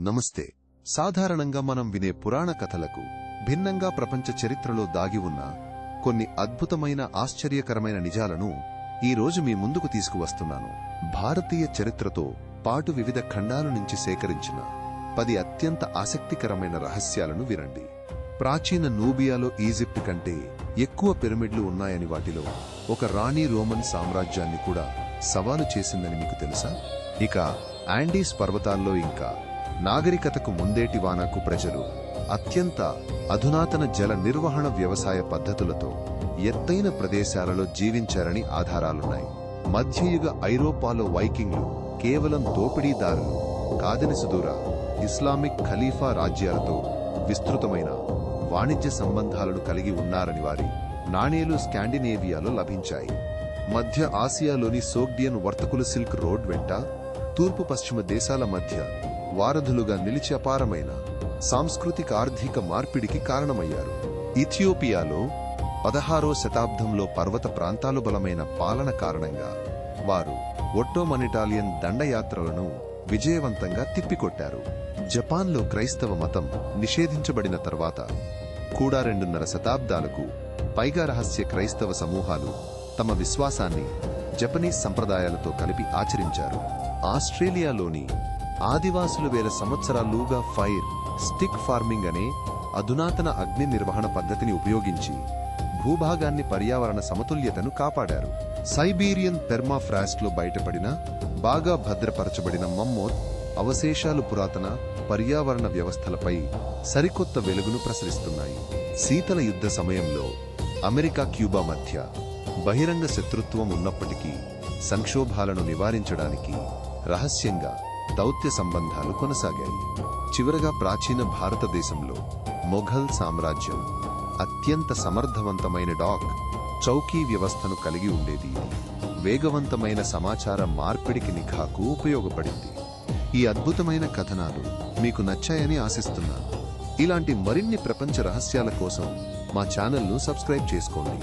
నమస్తే. సాధారణంగా మనం వినే పురాణ కథలకు భిన్నంగా ప్రపంచ చరిత్రలో దాగి ఉన్న కొన్ని అద్భుతమైన ఆశ్చర్యకరమైన నిజాలను ఈరోజు మీ ముందుకు తీసుకువస్తున్నాను. భారతీయ చరిత్రతో పాటు వివిధ ఖండాల నుంచి సేకరించిన 10 అత్యంత ఆసక్తికరమైన రహస్యాలను వినండి. ప్రాచీన నూబియాలో ఈజిప్ట్ కంటే ఎక్కువ పిరమిడ్లు ఉన్నాయని, వాటిలో ఒక రాణి రోమన్ సామ్రాజ్యాన్ని కూడా సవాలు చేసిందని మీకు తెలుసా? ఇక ఆండీస్ పర్వతాల్లో ఇంకా నాగరికతకు ముందేటి వానాకు ప్రజలు అత్యంత అధునాతన జల నిర్వహణ వ్యవసాయ పద్ధతులతో ఎత్తైన ప్రదేశాలలో జీవించారని ఆధారాలున్నాయి. మధ్యయుగ ఐరోపాలో వైకింగ్లు కేవలం దోపిడీదారులు కాదని, సుదూర ఇస్లామిక్ ఖలీఫా రాజ్యాలతో విస్తృతమైన వాణిజ్య సంబంధాలను కలిగి ఉన్నారని వారి నాణేలు స్కాండినేవియాలో లభించాయి. మధ్య ఆసియాలోని సోగ్డియన్ వర్తకులు సిల్క్ రోడ్ వెంట తూర్పు పశ్చిమ దేశాల మధ్య వారధులుగా నిలిచి అపారమైన సాంస్కృతిక ఆర్థిక మార్పిడికి కారణమయ్యారు. ఇథియోపియాలో 16వ శతాబ్దంలో పర్వత ప్రాంతాలు బలమైన పాలన కారణంగా వారు ఒట్టోమన్ ఇటాలియన్ దండయాత్రలను విజయవంతంగా తిప్పికొట్టారు. జపాన్లో క్రైస్తవ మతం నిషేధించబడిన తర్వాత కూడా 2.5 శతాబ్దాలకు పైగా రహస్య క్రైస్తవ సమూహాలు తమ విశ్వాసాన్ని జపనీస్ సంప్రదాయాలతో కలిపి ఆచరించారు. ఆస్ట్రేలియాలోని ఆదివాసులు వేల సంవత్సరాలుగా ఫైర్ స్టిక్ ఫార్మింగ్ అనే అధునాతన అగ్ని నిర్వహణ పద్ధతిని ఉపయోగించి భూభాగాన్ని పర్యావరణ సమతుల్యతను కాపాడారు. సైబీరియన్ పెర్మాఫ్రాస్ట్లో బయటపడిన బాగా భద్రపరచబడిన మమ్మోత్ అవశేషాలు పురాతన పర్యావరణ వ్యవస్థలపై సరికొత్త వెలుగును ప్రసరిస్తున్నాయి. శీతల యుద్ధ సమయంలో అమెరికా క్యూబా మధ్య బహిరంగ శత్రుత్వం ఉన్నప్పటికీ సంక్షోభాలను నివారించడానికి రహస్యంగా దౌత్య సంబంధాలు కొనసాగాయి. చివరగా ప్రాచీన భారతదేశంలో మొఘల్ సామ్రాజ్యం అత్యంత సమర్థవంతమైన డాక్ చౌకీ వ్యవస్థను కలిగి ఉండేది. వేగవంతమైన సమాచార మార్పిడికి నిఘాకు ఉపయోగపడింది. ఈ అద్భుతమైన కథనాలు మీకు నచ్చాయని ఆశిస్తున్నాను. ఇలాంటి మరిన్ని ప్రపంచ రహస్యాల కోసం మా ఛానల్ను సబ్స్క్రైబ్ చేసుకోండి.